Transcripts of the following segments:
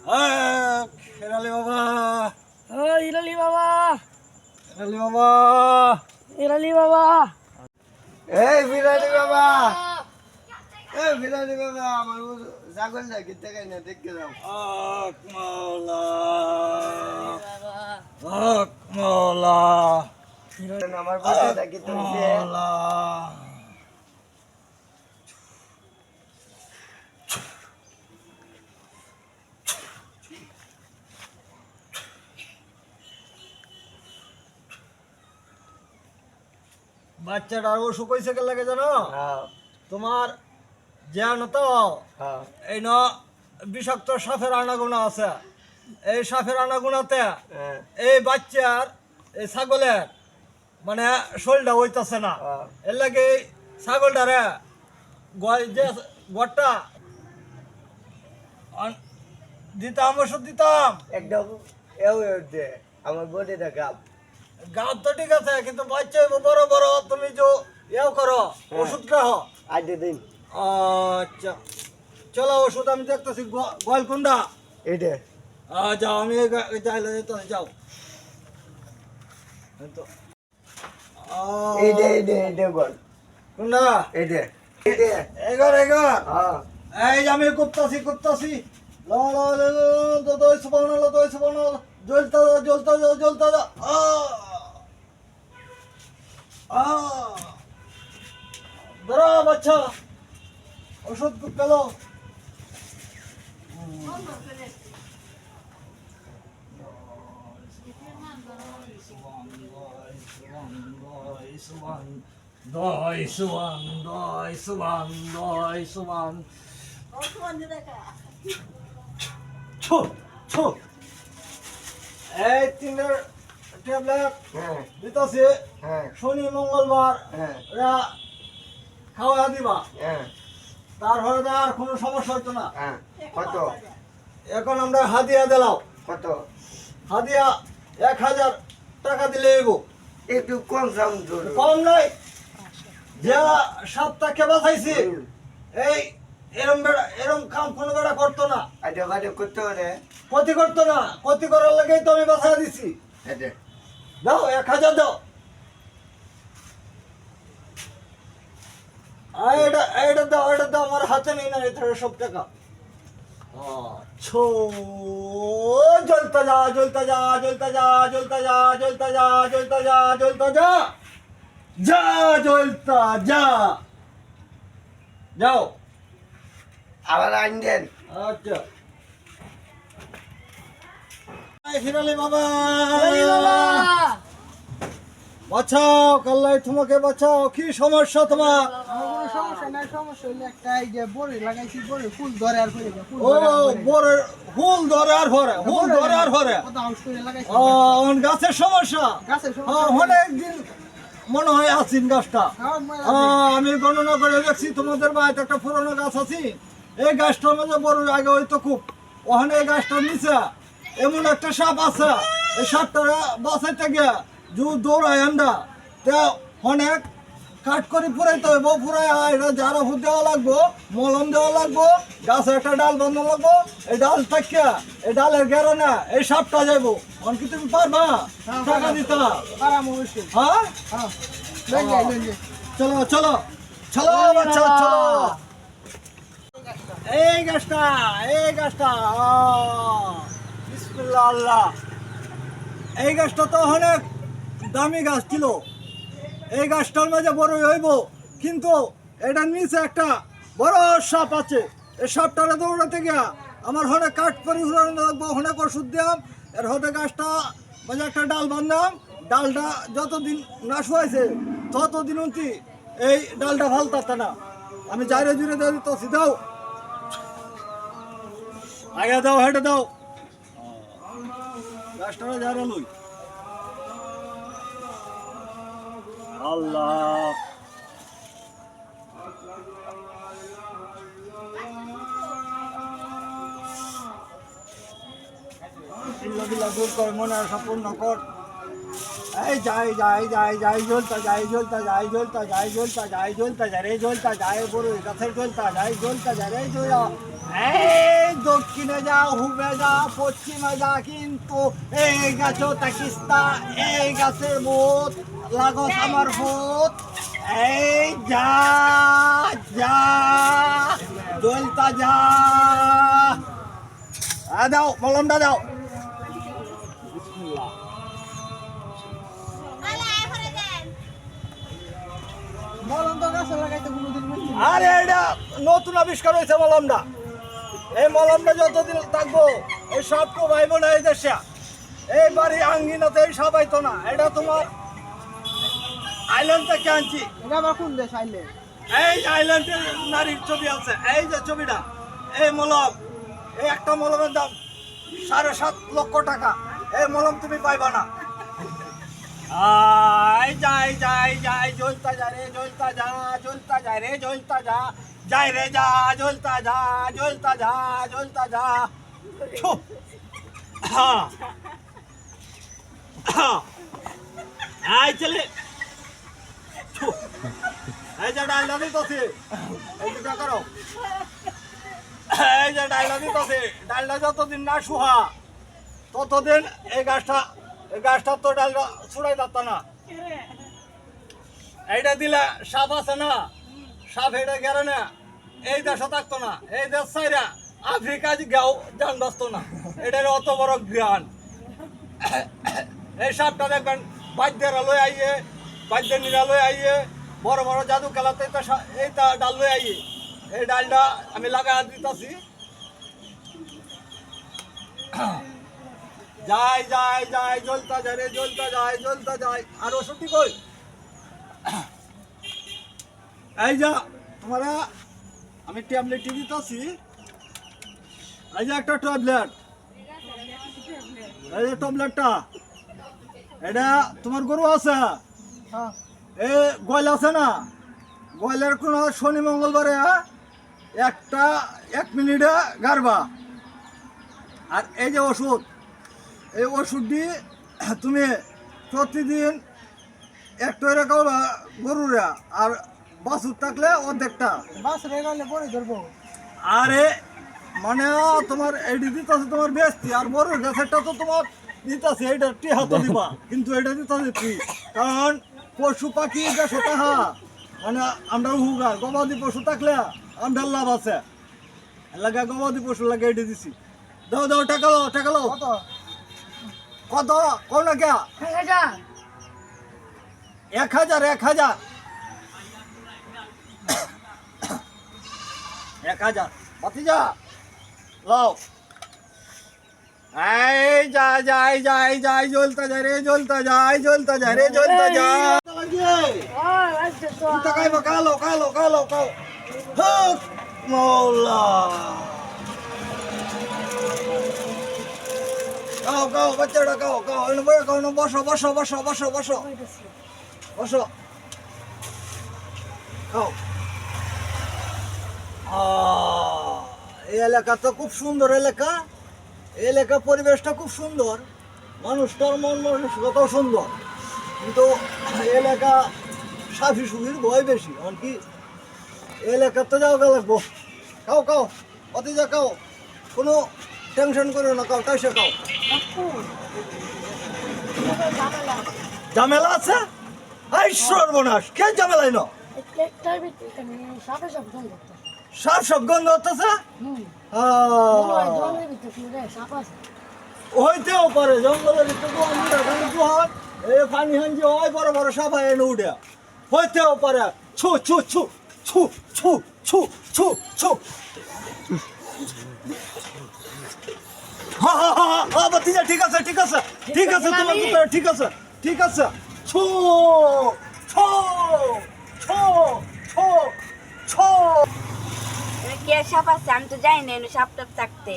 হেরালি বাবা, ও ইরালি বাবা, হেরালি বাবা, ইরালি বাবা, এই বিরালি বাবা, এই বিরালি বাবা, আমার ছাগল না কিনতে গাই না দেখতে যাও। মাওলা, মাওলা, আমার বাচ্চাটা কি তুমি মাওলা। বাচ্চাটার অসুখ হয়েছে কে লাগে জানো? তোমার জানো তো এই ন বিষাক্ত সাপের আনাগোনা আছে। এই সাপের আনাগোনাতে এই বাচ্চার এই ছাগলের মানে শরীরটা হইতাছে না। এর লাগে ছাগলটারে যে গড়টা দিতাম, ওষুধ দিতাম একদম আমার বডিটা গাপ গাছ তো ঠিক আছে, কিন্তু বাচ্চা বড় বড় তুমি যে ইয়েও করো ওষুধ খাও। আজ দিন আচ্ছা চলো, ওষুধ আমি দেখতেছি। গল কোনটা? এইটা যাও, আমি যাইলে তো যাও। এইটা এইটা এইটা বল কোনটা? এইটা এইটা এগর এগর, হ্যাঁ এই যে আমি কুপতাছি কুপতাছি। জ্বলতা জ্বলতা জ্বলতা ধরো বাচ্চা, ওষুধ পেল। দয় সুবান, দয় সুবান, দয় সুবান। ছো ছো, এই তিনের ট্যাবলেট হ্যাঁ দিতেছে। হ্যাঁ শনি মঙ্গলবার হ্যাঁ এরা খাওয়া দিবা, হ্যাঁ তারপরে আর কোনো সমস্যা হতো না। হ্যাঁ কত এখন আমরা হাদিয়া দিলাম। কত হাদিয়া 1000 টাকা দিলে এগো। একটু কম দাম ধরো কম নাই, যে সাপটাকে বাঁচাইছি এই এরম কাম কোনো বেড়া করতো না, আচ্ছা বাড়ি করতে পারে ক্ষতি করতো না। ক্ষতি করার লাগেই তো আমি বাঁচা দিছি। এটা দাও 1000 দাও। এটা এটা দাও, এটা দাও, আমার হাতে নেই না এটা সব টাকা। ছো জ্বলতা যা, জ্বলতা যা, জ্বলতা যা, জ্বলতা যা, জ্বলতা যা, জ্বলতা যা, জ্বলতা যা, যা জ্বলতা যা। যাও আবার আনবেন আচ্ছা। হিরালি বাবা, ইরালি বাবা, বাঁচাও, কাল্লাই তোমাকে বাঁচাও। কি সমস্যা তোমার? আমার কোনো সমস্যা নাই, সমস্যা হইলে একটা এই যে বড়ি লাগাইছি, বড়ি ফুল ধরে আর করে ফুল ও বড় ফুল ধরে আর ভরে, ফুল ধরে আর ভরে। কত হাউস করে লাগাইছি গাছের সমস্যা। গাছের সমস্যা অনেক দিন মনে হয় আছেন গাছটা। আমি গণনা করে দেখছি তোমাদের বাড়িতে একটা পুরোনো গাছ আছে। এই গাছটার মধ্যে বড় আগে হয়তো খুব, ওখানে এই গাছটার নিচে এমন একটা সাপ আছে। এই সাপটা বাঁচাইতে গিয়ে দৌড়ায় আন্ডা তে অনেক কাট করে পুরাইতে হইব। পুরাই এটা যারা ফুট দেওয়া লাগবো, মলম দেওয়া লাগবো, গাছে একটা ডাল বাঁধা লাগবো। এই ডাল থাকিয়া এই ডালের গেরো না এই সাপটা যাইবো। অন কি তুমি পারবা টাকা দিতে? আরাম অবশ্যই। হ্যাঁ চলো চলো চলো বাচ্চা চলো। এই গাছটা, এই গাছটা, বিসমিল্লাহ আল্লাহ। এই গাছটা তো অনেক দামি গাছ ছিল। এই গাছটার মাঝে বড় হইব, কিন্তু এটার নিচে একটা বড় সাপ আছে। এই সাপটারে দৌড়াতে গিয়া আমার হনে কাঠ পরি ঘুরানো লাগবো, অনেক ওষুধ দিলাম। এর হতে গাছটা মাঝে একটা ডাল বাঁধলাম। ডালটা যতদিন না শুয়েছে ততদিন অন্তি এই ডালটা ফালতাতে না। আমি জাইরে জুড়ে দিয়ে দিতেছি। দাও আগে দাও, হেঁটে দাও গাছটা যারা লই। আল্লাহ দূর কর, মনে সম্পূর্ণ কর। এই যাই যাই যাই যাই জ্বলতা যাই, জ্বলতা যাই, জ্বলতা যাই, জ্বলতা যাই, জ্বলতা যাই রে, জ্বলতা যাই বড় গাছের জ্বলতা যাই, জ্বলতা যাই রে, এই দক্ষিণে যা, হুবে যা, পশ্চিমে যা, কিন্তু এই গাছও তাকিস্তা, এই গাছের ভূত লাগস আমার ভূত। এই যা যা জলতা যা। দাও মলমটা দাও। মলম তো গাছে লাগাইতে কোনোদিন বুঝছি না। আরে এটা নতুন আবিষ্কার হয়েছে মলমটা। এই মলমটা যতদিন থাকবো এই সব তো ভাইব না এই দেশে। এই বাড়ি আঙ্গিনাতে এই সবাই তো না, এটা তোমার আইল্যান্ড থেকে আনছি। এটা আবার কোন দেশ আইলে? এই আইল্যান্ডের নারীর ছবি আছে, এই যে ছবিটা, এই মলম, এই একটা মলমের দাম 7.5 লক্ষ টাকা। এই মলম তুমি পাইবা না। যাই যাই যাই জ্বলতা যা রে, জ্বলতা যা, জ্বলতা যা রে, জ্বলতা যা, যাই রে যা, জ্বলতা যা, জ্বলতা যা, জ্বলতা যা। ছু। হ্যাঁ এই চলে। ছু। এই যে ডাইলা দিতেছে, এই দিকটা করো। এই যে ডাইলা দিতেছে, ডাইলা যতদিন না শুহা ততদিন এই গাছটা তো ডাইলা ছুড়াই যাত না। এইটা দিলে সাপ আছে না, সাপ এটা গেলে না, এই দেশে থাকতো না। এই দেশ চাইরা আফ্রিকা গেও জান বাঁচতো না। এটার অত বড় জ্ঞান। এই সাপটা দেখবেন বাদ্যের লই আইয়ে, বাদ্যের নিরা লই আইয়ে, বড় বড় জাদু খেলাতে এইটা ডাল লই আইয়ে। এই ডালটা আমি লাগা দিতেছি। যাই যাই যাই জ্বলতা যায় রে, জ্বলতা যায়, জ্বলতা যায়। আর ওষুধটি কই? এই যা তোমরা আমি ট্যাবলেট দিতেছি। এই যে একটা ট্যাবলেট, এই যে ট্যাবলেটটা, এটা তোমার গরু আছে, হ্যাঁ এ গয়ল আছে না, গয়লের কোনো শনি মঙ্গলবারে একটা 1 মিনিটে গারবা। আর এই যে ওষুধ, এই ওষুধটি তুমি প্রতিদিন একটা এরকম গরুরা, আর বাছুর থাকলে অর্ধেকটা। বাস রেগালে পরে ধরবো। আরে মানে তোমার এইটি দিতেছে তোমার বেশি, আর বড় গাছেরটা তো তোমার দিতেছে, এইটা টিহাতো দিবা, কিন্তু এটা দিতেছে তুই। কারণ পশু পাখি দেশে তাহা মানে আমরা হুগার গবাদি পশু থাকলে আমরা লাভ আছে। এলাকা গবাদি পশু লাগে এটি দিছি। দাও দাও, টাকা লো, টাকা লো। কত? কত কও না কে? 1000। 1000 1000 1000 বাতি যা লাও। এই যা যাই যাই যাই জ্বলতা যায় রে, জ্বলতা যায়, জ্বলতা যায় রে, জ্বলতা যায়। কালো কালো কালো কালো কালো হক মৌলা। কাও কাও বাচ্চাটা কাও কাও, এনে বসো কাও, বসো বসো বসো বসো বসো বসো কাও। এই এলাকা তো খুব সুন্দর এলাকা। এই এলাকার পরিবেশটা খুব সুন্দর, মানুষটার মন মানসিকতাও সুন্দর, কিন্তু এলাকা সাফি সুফির ভয় বেশি। এমনকি এলাকার তো যাওয়া লাগবো। খাও খাও অতি যা খাও, কোনো টেনশন করো না, খাও তাই সে খাও। ঝামেলা আছে? এই সর্বনাশ, কে ঝামেলাই না? সাপ সব গন্ধ হতেছে। হইতেও পারে জঙ্গলের পানি হাঞ্জি হয়, বড় বড় সাপ এনে উঠে হইতেও পারে। ছু ছু ছু ছু ছু ছু ছু ছু। ঠিক আছে ঠিক আছে ঠিক আছে, তোমার ভিতরে ঠিক আছে ঠিক আছে। ছু ছু ছু ছু ছু। কে সাপ আছে? আমি তো জানি না সাপ টাপ থাকতে।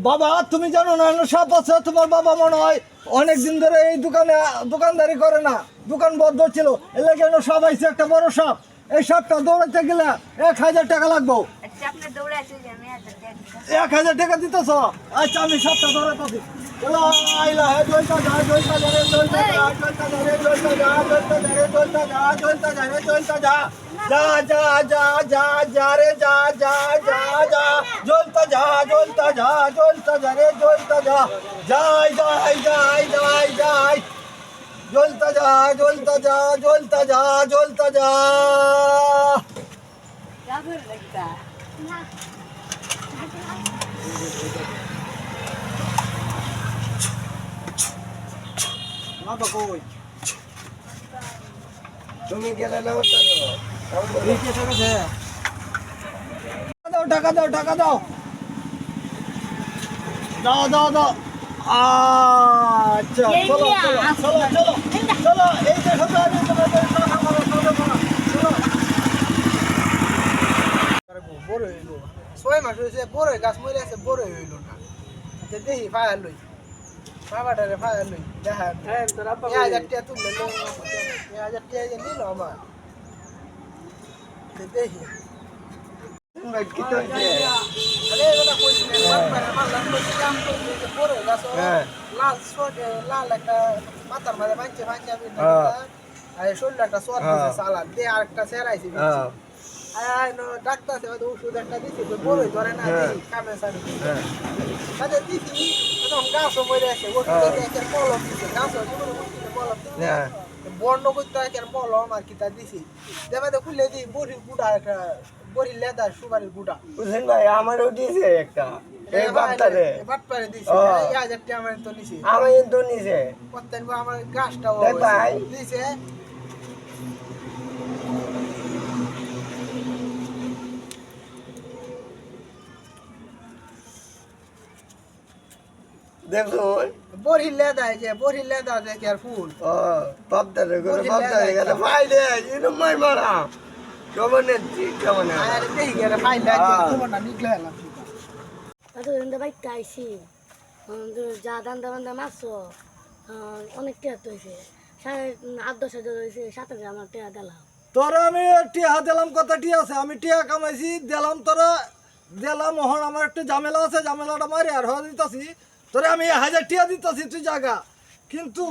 বাবা তুমি জানো না সাপ আছে? তোমার বাবা মনে হয় অনেকদিন ধরে এই দোকানদারি করে না, দোকান বন্ধ ছিল, এলে কেন সাপ আইছে একটা বড় সাপ। এই সাপটা দৌড়াতে গেলে 1000 টাকা লাগবো। আচ্ছা আপনি দৌড়ে আসে যে আমি 1000 টাকা দিতেছ? আচ্ছা আমি সাপটা দৌড়াতে যা যা যা যা যা রে যা যা যা যা জ্বলতা যা জ্বলতা যা জ্বলতা যা রে জ্বলতা যা যাই যাই যাই যাই যাই জ্বলতা যা জ্বলতা যা জ্বলতা যা জ্বলতা যা রাখুন একটা না তো কই তুমি গেলে না হতো দাও টাকা দাও টাকা দাও দাও দাও দাও আচ্ছা চলো চলো চলো চলো চলো এই দেখো তো আমি তোমাদের টাকা মারা চলো বড় হইলো 6 মাস হইছে বড় গাছ মরে আছে বড় হইলো না দেখি ফায়ার লই বাবাটারে ফায়ার লই দেখা হ্যাঁ তোর আব্বা 1000 টাকা তুললে লো 1000 টাকা যে নিল আমার দেখি কি তো আরে এটা কইছি বাবারে মারলাম কইছি কাম করতে বড় গাছ লাল ছোটে লাল একটা মাথার মাঝে বাঁচে বাঁচে আমি আরে শরীরটা একটা সর আছে সালাদ দে আরেকটা সেরাইছি আয় নো ডাক্তার সে ওষুধ একটা দিছে বড়ই ধরে না দেই কামে সারি আরে দিছি তখন গাছ মরে আছে ওষুধ দিয়ে একটা কলম দিছে গাছ জীবন মুক্তিতে কলম দিছে বর্ণ করতে একটা কলম আর কিতা দিছি দেবা তো খুলে দি বড়ি গুড়া একটা বড়ি লেদা সুপারির গুড়া বুঝেন ভাই আমারও দিছে একটা এই বাপটারে বাটপারে দিছি এই হাজারটা আমার তো নিছি আমি তো নিছে প্রত্যেক আমার গাছটা ভাই দিছে দেখো বড়ি লেদা যে বড়ি লেদা দেখে আর ফুল ও বাপটারে করে বাপটারে গেলে ভাই রে ইনো মাই মারা কেমনে কেমনে আর দেখি গেলে ফাইল লাগে তোমার না নিকলে এলাম আচ্ছা কিন্তু বাইকটা আইসি যা দান্দা বান্দা মারছো অনেক টেয়া তো হয়েছে 8-10 হাজার হয়েছে 7 হাজার আমার টেয়া দিলাম তোরা আমি টিয়া দিলাম কথা টিয়া আছে আমি টিয়া কামাইছি দিলাম তোরা দিলাম ওহন আমার একটা ঝামেলা আছে ঝামেলাটা মারি আর হওয়া দিতেছি তোরা আমি 1000 টিয়া দিতেছি তুই জায়গা কিন্তু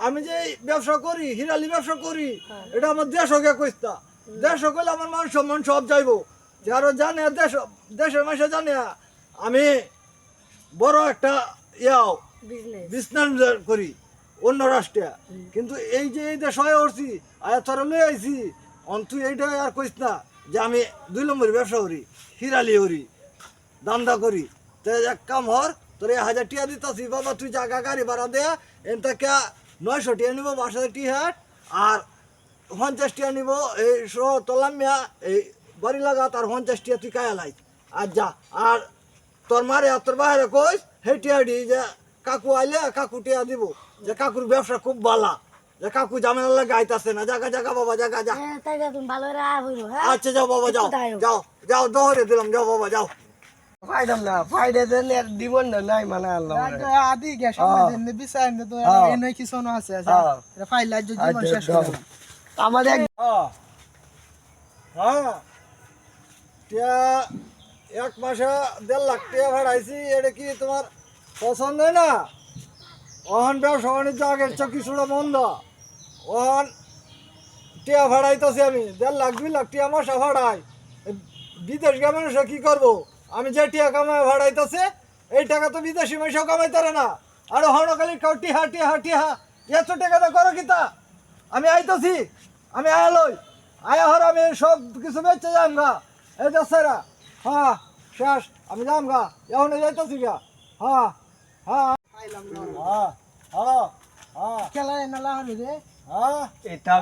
আমি যে ব্যবসা করি হিরালি ব্যবসা করি এটা আমার দেশকে কইতা দেশ কইলে আমার মান সম্মান সব যাইব যারা জানে দেশের মানুষ জানে আমি বড় একটা ইয়াও বিজনেস করি অন্য রাষ্ট্রে কিন্তু এই যে এই দেশ হয়ে উঠছি আয়া তোরা লই আইছি তুই এইটা আর কইস না যে আমি 2 নম্বর ব্যবসা করি হিরালি করি দান্দা করি তো এক কাম হর তোর 1000 টিয়া দিতেছি বাবা তুই জায়গা গাড়ি ভাড়া দে এনটা কে 900 টিয়া নিব 1000 টিয়া আর 50 টিয়া নিব এই তোলামিয়া এই বাড়ি লাগা তার 50 টিয়া তুই কায়া লাই আর যা আর তোর মারে আর তোর বাইরে কইস হে টিয়া দি যে কাকু আইলে কাকু টিয়া দিব যে কাকুর ব্যবসা খুব ভালো যে কাকু ঝামেলা লাগে আইতাছে না জায়গা জায়গা বাবা জায়গা যা তাই তুমি ভালো হইলো হ্যাঁ আচ্ছা যাও বাবা যাও যাও যাও দহরে দিলাম যাও বাবা যাও ফাইদাম না ফাইদা দেন আর দিবন না নাই মানে আল্লাহ আদি গে সামনে দেন বিচার নে তো এনে কিছু না আছে এটা ফাইল লাজ জীবন শেষ করে আমার এক হ্যাঁ টিয়া 1 মাসে 1.5 লাখ টিয়া ভাড়াইছি এটা কি তোমার পছন্দ হয় না ওহন ব্যবসা বাণিজ্য আগের চকি ছুড়া বন্ধ ওহন টিয়া ভাড়াইতেছি আমি 1.5 লাখ 2 লাখ টিয়া মাসে ভাড়াই বিদেশ গিয়ে মানুষরা কি করবো আমি যে টিয়া কামাই ভাড়াইতেছে এই টাকা তো বিদেশি মানুষও কামাইতারে না আর হনকালি কাউ টিহা টিহা টিহা এত টাকা তো করো কিতা আমি আইতেছি আমি আয়ালই আয়া হর আমি সব কিছু বেচে যাম গা এই দশেরা হ্যাঁ শেষ আমি যাম গা এখন যাইতেছি গা হ্যাঁ হ্যাঁ ফাইলাম না হ্যাঁ হ্যালো হ্যাঁ খেলা না লাহানি রে হ্যাঁ এটা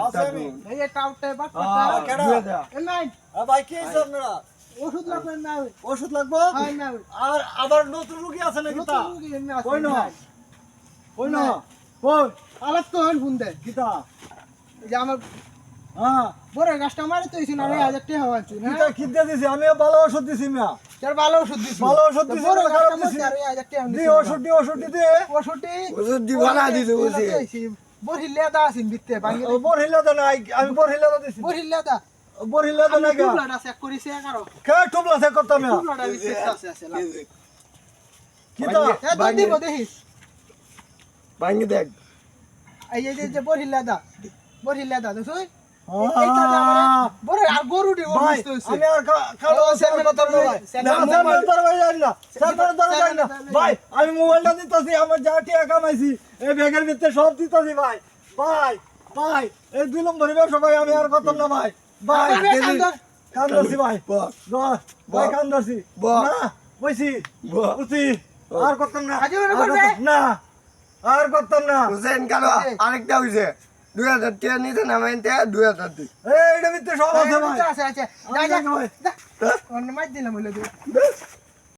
এই টাউটে বাট হ্যাঁ, কেডা? এ নাই ভাই কি হয়েছে আপনারা ওষুধ লাগবে না ওষুধ লাগবো হয় না আর আবার নতুন রুগী আছে নাকি তা নতুন রোগী এমনি আছে কই না কই না কই আলাপ তো হন বুনদে কিতা এই যে আমার হ্যাঁ বড় গাছটা মারি তো না 1000 টাকা হওয়াছি না কিতা কি দিয়ে দিছি আমি ভালো ওষুধ দিছি মিয়া তার ভালো ওষুধ দিছি ভালো ওষুধ দিছি বড় না গাছটা খারাপ দিছি মারি 1000 টাকা দি ওষুধ দি ওষুধটি ওষুধ দি ভাড়া দিতে বসে বড়ি লেদা আছেন বিতে ভাঙি বোর হিলা তো নাই আমি বোর হিলা তো দিছি বড়ি লেদা বোর হিলা তো নাই গা টুবলাটা চেক করিছে কারো কে টুবলা সে করতাম মিয়া টুবলাটা বিতে আছে আছে কিতা এ তো দিব দেখিস ভাঙি দেখ এই যে বড়ি লেদা দেখুই এইটা যে আমার বড় আর গরু দি ও ভাই বুঝতে হইছে আমি আর কালো সেলফি তোর না ভাই না সেলফি তোর ভাই যাই না সেলফি তোর যাই না ভাই আমি মোবাইলটা দিতেছি আমার যা টাকা কামাইছি এই ব্যাগের ভিতরে সব দিতেছি ভাই ভাই ভাই এই 2 নম্বরের ব্যবসা ভাই আমি আর করতাম না ভাই ভাই কান্দছি ভাই ভাই কান্দছি না বইছি বুঝছি আর করতাম না না আর করতাম না হুসেন কালো আরেকটা হইছে 2000 টাকা নিতে নামাইতে 2000 দিই এই এটা ভিতরে সব আছে ভাই আচ্ছা আচ্ছা যা যা অন্য মাইর দিলাম হইলো